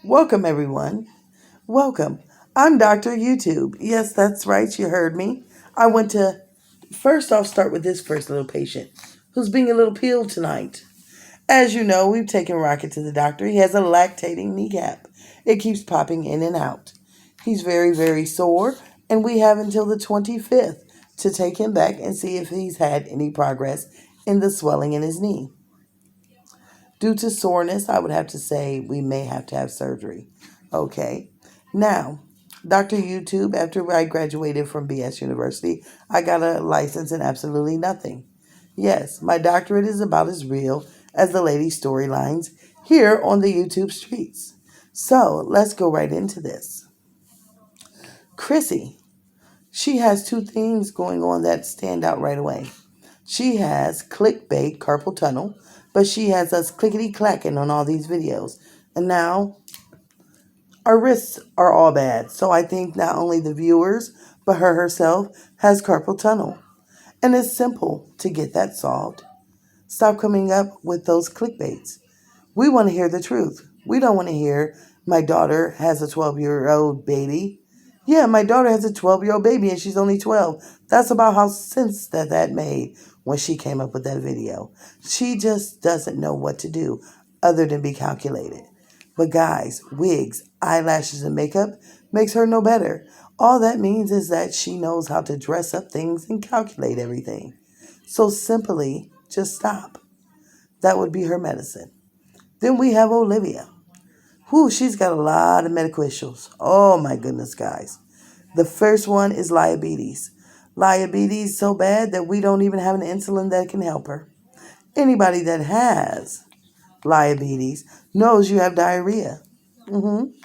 Welcome, everyone. Welcome. I'm Dr. YouTube. Yes, that's right. You heard me. I want to first off start with this first little patient who's being a little peeled tonight. As you know, we've taken Rocket to the doctor. He has a lactating kneecap, it keeps popping in and out. He's very, very sore, and we have until the 25th to take him back and see if he's had any progress in the swelling in his knee. Due to soreness, I would have to say we may have to have surgery. Okay. Now, Dr. YouTube, after I graduated from BS University, I got a license in absolutely nothing. Yes, my doctorate is about as real as the lady storylines here on the YouTube streets. So let's go right into this. Chrissy, she has two things going on that stand out right away. She has clickbait carpal tunnel, but she has us clickety clacking on all these videos. And now our wrists are all bad. So I think not only the viewers, but her herself has carpal tunnel. And it's simple to get that solved. Stop coming up with those clickbaits. We want to hear the truth. We don't want to hear my daughter has a 12-year-old baby. Yeah, my daughter has a 12-year-old baby and she's only 12. That's about how sense that made when she came up with that video. She just doesn't know what to do other than be calculated. But guys, wigs, eyelashes, and makeup makes her no better. All that means is that she knows how to dress up things and calculate everything. So simply just stop. That would be her medicine. Then we have Olivia. Whew, she's got a lot of medical issues. Oh my goodness, guys. The first one is diabetes. Diabetes so bad that we don't even have an insulin that can help her. Anybody that has diabetes knows you have diarrhea. You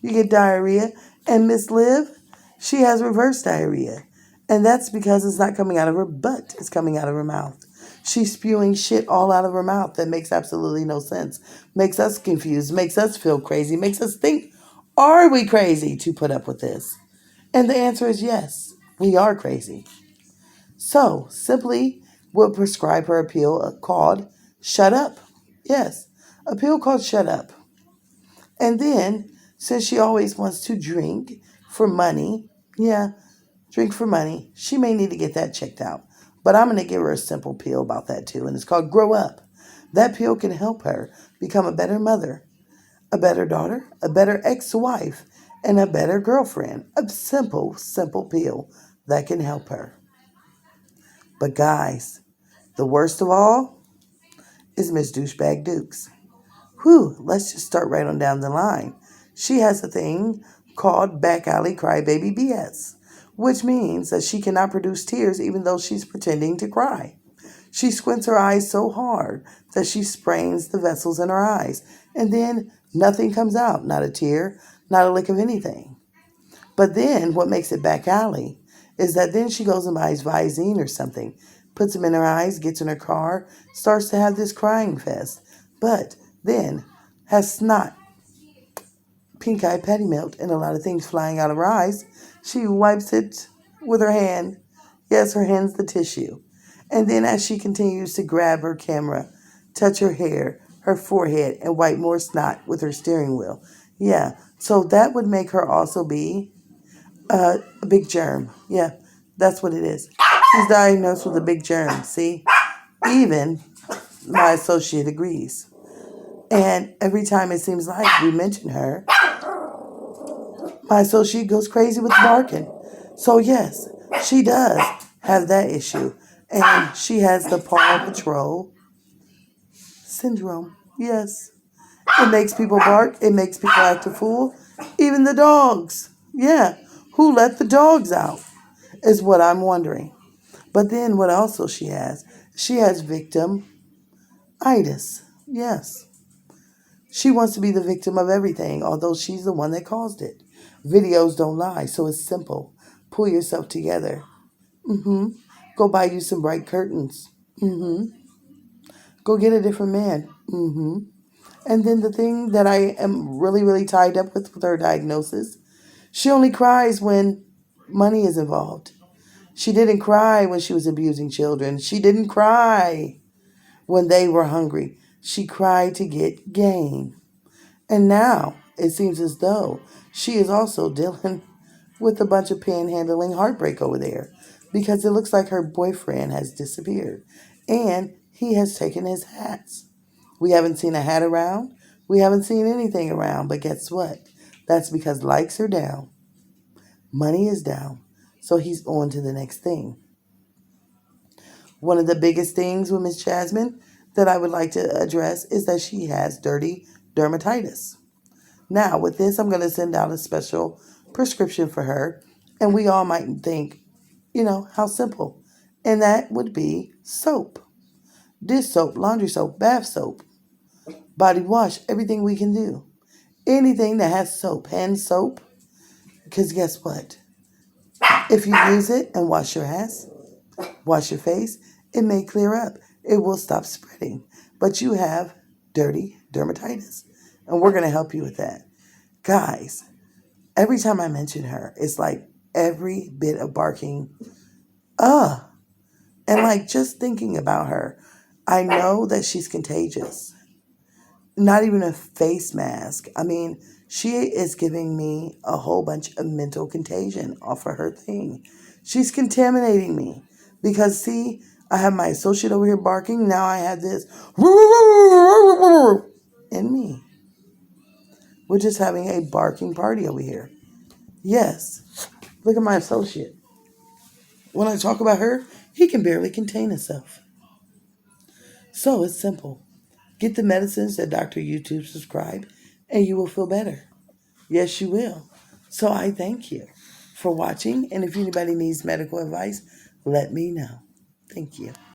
get diarrhea, and Miss Liv, she has reverse diarrhea. And that's because it's not coming out of her butt, it's coming out of her mouth. She's spewing shit all out of her mouth that makes absolutely no sense, makes us confused, makes us feel crazy, makes us think, are we crazy to put up with this? And the answer is yes, we are crazy. So, simply, we'll prescribe her a pill called Shut Up. Yes, a pill called Shut Up. And then, since she always wants to drink for money, yeah, drink for money, she may need to get that checked out. But I'm going to give her a simple pill about that too, and it's called Grow Up. That pill can help her become a better mother, a better daughter, a better ex-wife, and a better girlfriend. A simple, simple pill that can help her. But guys, the worst of all is Miss Douchebag Dukes. Whew, let's just start right on down the line. She has a thing called back alley crybaby BS, which means that she cannot produce tears even though she's pretending to cry. She squints her eyes so hard that she sprains the vessels in her eyes, and then nothing comes out, not a tear, not a lick of anything. But then what makes it back alley is that then she goes and buys Visine or something, puts them in her eyes, gets in her car, starts to have this crying fest, but then has snot, pink eye, patty melt, and a lot of things flying out of her eyes. She wipes it with her hand. Yes, her hand's the tissue. And then as she continues to grab her camera, touch her hair, her forehead, and wipe more snot with her steering wheel. Yeah, so that would make her also be a big germ. Yeah, that's what it is. She's diagnosed with a big germ. See, even my associate agrees. And every time it seems like we mention her, my associate goes crazy with barking. So yes, she does have that issue. And she has the Paw Patrol syndrome. Yes. It makes people bark. It makes people act a fool. Even the dogs. Yeah. Who let the dogs out is what I'm wondering. But then what also she has? She has victimitis. Yes. She wants to be the victim of everything, although she's the one that caused it. Videos don't lie, so it's simple. Pull yourself together. Go buy you some bright curtains. Go get a different man. And then the thing that I am really, really tied up with her diagnosis, she only cries when money is involved. She didn't cry when she was abusing children. She didn't cry when they were hungry. She cried to get gain. And now it seems as though she is also dealing with a bunch of panhandling heartbreak over there because it looks like her boyfriend has disappeared and he has taken his hats. We haven't seen a hat around. We haven't seen anything around, but guess what? That's because likes are down, money is down, so he's on to the next thing. One of the biggest things with Miss Jasmine that I would like to address is that she has dirty dermatitis. Now, with this, I'm going to send out a special prescription for her, and we all might think, how simple. And that would be soap. Dish soap, laundry soap, bath soap, body wash, everything we can do. Anything that has soap, hand soap, because guess what? If you use it and wash your ass, wash your face, it may clear up. It will stop spreading. But you have dirty dermatitis, and we're going to help you with that. Guys, every time I mention her, it's like every bit of barking, uh, and like just thinking about her, I know that she's contagious. Not even a face mask. I mean, she is giving me a whole bunch of mental contagion off of her thing. She's contaminating me because, see, I have my associate over here barking. Now I have this in me. We're just having a barking party over here. Yes, look at my associate. When I talk about her, he can barely contain himself. So it's simple. Get the medicines that Dr. YouTube subscribed, and you will feel better. Yes, you will. So I thank you for watching. And if anybody needs medical advice, let me know. Thank you.